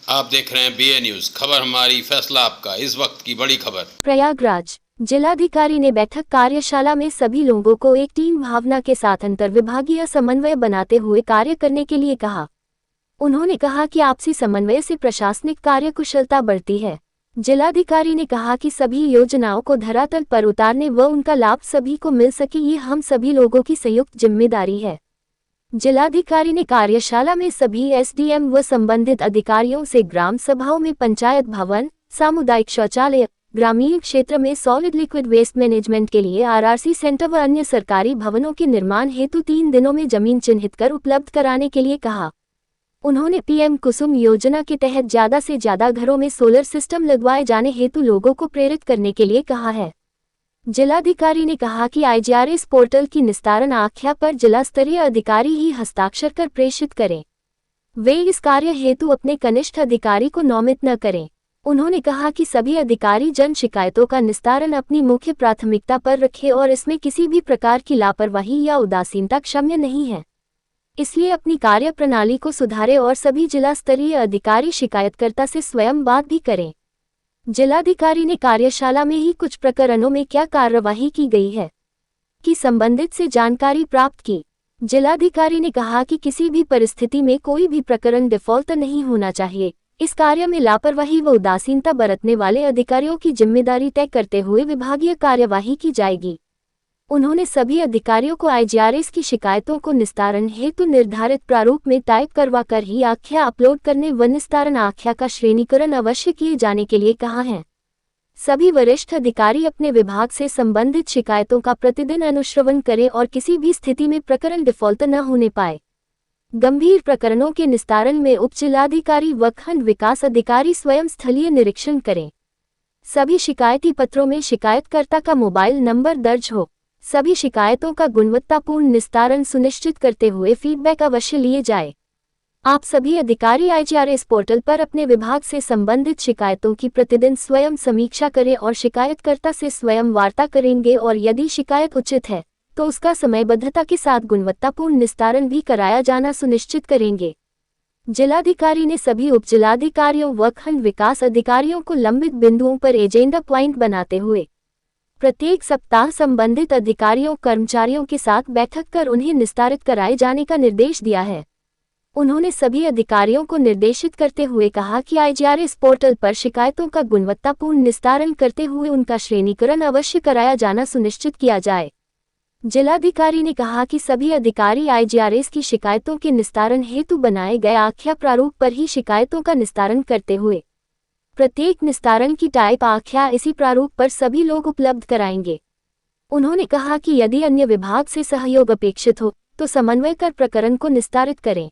आप देख रहे हैं BA न्यूज, खबर हमारी फैसला आपका। इस वक्त की बड़ी खबर। प्रयागराज जिलाधिकारी ने बैठक कार्यशाला में सभी लोगों को एक टीम भावना के साथ अंतर्विभागीय समन्वय बनाते हुए कार्य करने के लिए कहा। उन्होंने कहा कि आपसी समन्वय से प्रशासनिक कार्यकुशलता बढ़ती है। जिलाधिकारी ने कहा कि सभी योजनाओं को धरातल पर उतारने व उनका लाभ सभी को मिल सके, ये हम सभी लोगों की संयुक्त जिम्मेदारी है। जिलाधिकारी ने कार्यशाला में सभी SDM व संबंधित अधिकारियों से ग्राम सभाओं में पंचायत भवन, सामुदायिक शौचालय, ग्रामीण क्षेत्र में सॉलिड लिक्विड वेस्ट मैनेजमेंट के लिए RRC सेंटर व अन्य सरकारी भवनों के निर्माण हेतु 3 दिनों में जमीन चिन्हित कर उपलब्ध कराने के लिए कहा। उन्होंने PM कुसुम योजना के तहत ज्यादा से ज्यादा घरों में सोलर सिस्टम लगवाए जाने हेतु लोगों को प्रेरित करने के लिए कहा है। जिलाधिकारी ने कहा कि IGRS पोर्टल की निस्तारण आख्या पर जिला स्तरीय अधिकारी ही हस्ताक्षर कर प्रेषित करें। वे इस कार्य हेतु अपने कनिष्ठ अधिकारी को नामित न करें। उन्होंने कहा कि सभी अधिकारी जन शिकायतों का निस्तारण अपनी मुख्य प्राथमिकता पर रखें और इसमें किसी भी प्रकार की लापरवाही या उदासीनता क्षम्य नहीं है। इसलिए अपनी कार्य प्रणाली को सुधारें और सभी जिला स्तरीय अधिकारी शिकायतकर्ता से स्वयं बात भी करें। जिलाधिकारी ने कार्यशाला में ही कुछ प्रकरणों में क्या कार्यवाही की गई है कि संबंधित से जानकारी प्राप्त की। जिलाधिकारी ने कहा कि किसी भी परिस्थिति में कोई भी प्रकरण डिफॉल्ट नहीं होना चाहिए। इस कार्य में लापरवाही व उदासीनता बरतने वाले अधिकारियों की जिम्मेदारी तय करते हुए विभागीय कार्यवाही की जाएगी। उन्होंने सभी अधिकारियों को IGRS की शिकायतों को निस्तारण हेतु निर्धारित प्रारूप में टाइप करवा कर ही आख्या अपलोड करने व निस्तारण आख्या का श्रेणीकरण अवश्य किए जाने के लिए कहा है। सभी वरिष्ठ अधिकारी अपने विभाग से संबंधित शिकायतों का प्रतिदिन अनुश्रवण करें और किसी भी स्थिति में प्रकरण डिफॉल्ट न होने पाए। गंभीर प्रकरणों के निस्तारण में उप जिलाधिकारी व खंड विकास अधिकारी स्वयं स्थलीय निरीक्षण करें। सभी शिकायती पत्रों में शिकायतकर्ता का मोबाइल नंबर दर्ज हो। सभी शिकायतों का गुणवत्तापूर्ण निस्तारण सुनिश्चित करते हुए फीडबैक अवश्य लिए जाए। आप सभी अधिकारी IGRS पोर्टल पर अपने विभाग से संबंधित शिकायतों की प्रतिदिन स्वयं समीक्षा करें और शिकायतकर्ता से स्वयं वार्ता करेंगे और यदि शिकायत उचित है तो उसका समयबद्धता के साथ गुणवत्तापूर्ण निस्तारण भी कराया जाना सुनिश्चित करेंगे। जिलाधिकारी ने सभी उप जिलाधिकारियों व खंड विकास अधिकारियों को लंबित बिंदुओं पर एजेंडा प्वाइंट बनाते हुए प्रत्येक सप्ताह संबंधित अधिकारियों कर्मचारियों के साथ बैठक कर उन्हें निस्तारित कराए जाने का निर्देश दिया है। उन्होंने सभी अधिकारियों को निर्देशित करते हुए कहा कि IGRS पोर्टल पर शिकायतों का गुणवत्तापूर्ण निस्तारण करते हुए उनका श्रेणीकरण अवश्य कराया जाना सुनिश्चित किया जाए। जिलाधिकारी ने कहा कि सभी अधिकारी IGRS की शिकायतों के निस्तारण हेतु बनाए गए आख्या प्रारूप पर ही शिकायतों का निस्तारण करते हुए प्रत्येक निस्तारण की टाइप आख्या इसी प्रारूप पर सभी लोग उपलब्ध कराएंगे। उन्होंने कहा कि यदि अन्य विभाग से सहयोग अपेक्षित हो तो समन्वय कर प्रकरण को निस्तारित करें।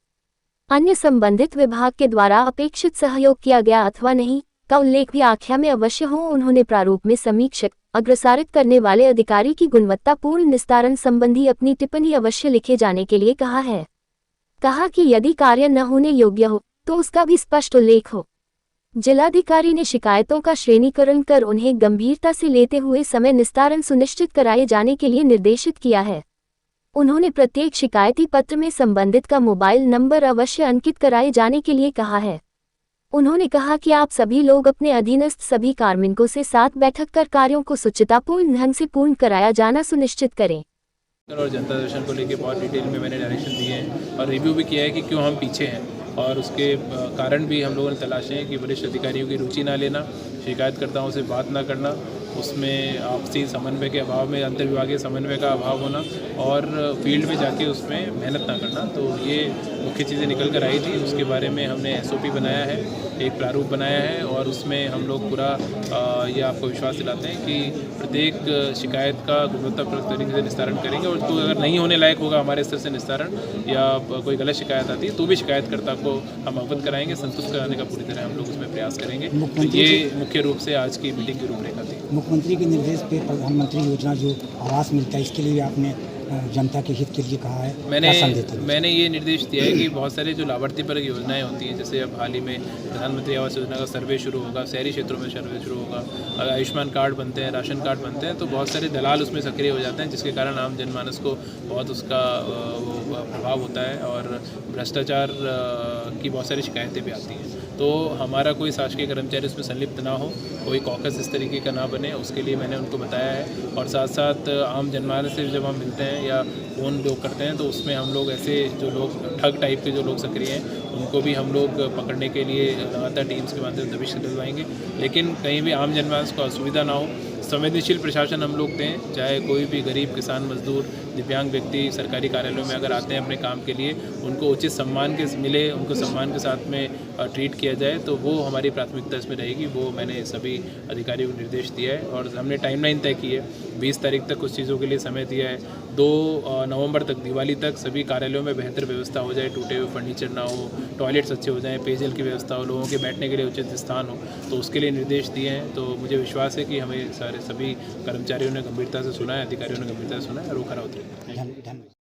अन्य संबंधित विभाग के द्वारा अपेक्षित सहयोग किया गया अथवा नहीं का उल्लेख भी आख्या में अवश्य हो। उन्होंने प्रारूप में समीक्षक अग्रसारित करने वाले अधिकारी की गुणवत्तापूर्ण निस्तारण संबंधी अपनी टिप्पणी अवश्य लिखे जाने के लिए कहा है। कहा कि यदि कार्य न होने योग्य हो तो उसका भी स्पष्ट उल्लेख हो। जिलाधिकारी ने शिकायतों का श्रेणीकरण कर उन्हें गंभीरता से लेते हुए समय निस्तारण सुनिश्चित कराए जाने के लिए निर्देशित किया है। उन्होंने प्रत्येक शिकायती पत्र में संबंधित का मोबाइल नंबर अवश्य अंकित कराए जाने के लिए कहा है। उन्होंने कहा कि आप सभी लोग अपने अधीनस्थ सभी कार्मिकों से साथ बैठक कर कार्यों को सुचितापूर्ण ढंग से पूर्ण कराया जाना सुनिश्चित करें। और जनता दर्शन को लेकर बहुत डिटेल में मैंने डायरेक्शन दिए हैं और रिव्यू भी किया है कि क्यों हम पीछे हैं और उसके कारण भी हम लोगों ने तलाशे हैं कि वरिष्ठ अधिकारियों की रुचि ना लेना, शिकायतकर्ताओं से बात ना करना, उसमें आपसी समन्वय के अभाव में अंतर्विभागीय समन्वय का अभाव होना और फील्ड में जाके उसमें मेहनत ना करना। तो ये मुख्य चीज़ें निकल कर आई थी। उसके बारे में हमने SOP बनाया है, एक प्रारूप बनाया है और उसमें हम लोग पूरा ये आपको विश्वास दिलाते हैं कि प्रत्येक शिकायत का गुणवत्तापूर्ण तरीके से निस्तारण करेंगे और तो अगर नहीं होने लायक होगा हमारे स्तर से निस्तारण या कोई गलत शिकायत आती है तो भी शिकायतकर्ता को हम अवगत कराएंगे, संतुष्ट कराने का पूरी तरह हम लोग उसमें प्रयास करेंगे। तो ये मुख्य रूप से आज की मीटिंग की रूपरेखा थी। मुख्यमंत्री के निर्देश पे प्रधानमंत्री योजना जो आवास मिलता है इसके लिए आपने जनता के हित के लिए कहा है। मैंने ये निर्देश दिया है कि बहुत सारे जो लाभार्थी परक योजनाएं होती हैं, जैसे अब हाल ही में प्रधानमंत्री आवास योजना का सर्वे शुरू होगा, शहरी क्षेत्रों में सर्वे शुरू होगा, आयुष्मान कार्ड बनते हैं, राशन कार्ड बनते हैं, तो बहुत सारे दलाल उसमें सक्रिय हो जाते हैं जिसके कारण आम जनमानस को बहुत उसका प्रभाव होता है और भ्रष्टाचार की बहुत सारी शिकायतें भी आती हैं। तो हमारा कोई शासकीय कर्मचारी उसमें संलिप्त ना हो, कोई कॉकस इस तरीके का ना बने, उसके लिए मैंने उनको बताया है। और साथ साथ आम जनमानस से जब हम मिलते हैं या फ़ोन लोग करते हैं तो उसमें हम लोग ऐसे जो लोग ठग टाइप के जो लोग सक्रिय हैं उनको भी हम लोग पकड़ने के लिए लगातार टीम्स के माध्यम से दबिश डलवाएंगे। लेकिन कहीं भी आम जनमानस को असुविधा ना हो, संवेदनशील प्रशासन हम लोग दें। चाहे कोई भी गरीब, किसान, मजदूर, दिव्यांग व्यक्ति सरकारी कार्यालयों में अगर आते हैं अपने काम के लिए, उनको उचित सम्मान के मिले, उनको सम्मान के साथ में ट्रीट किया जाए, तो वो हमारी प्राथमिकता इसमें रहेगी। वो मैंने सभी अधिकारियों को निर्देश दिया है और हमने टाइमलाइन तय की है। 20 तारीख तक कुछ चीज़ों के लिए समय दिया है। 2 नवंबर तक, दिवाली तक सभी कार्यालयों में बेहतर व्यवस्था हो जाए, टूटे हुए फर्नीचर ना हो, टॉयलेट्स अच्छे हो जाएं, पेयजल की व्यवस्था हो, लोगों के बैठने के लिए उचित स्थान हो, तो उसके लिए निर्देश दिए हैं। तो मुझे विश्वास है कि हमें सभी कर्मचारियों ने गंभीरता से सुना है, अधिकारियों ने गंभीरता से सुना है और वो खरा उतरेंगे। धन्यवाद।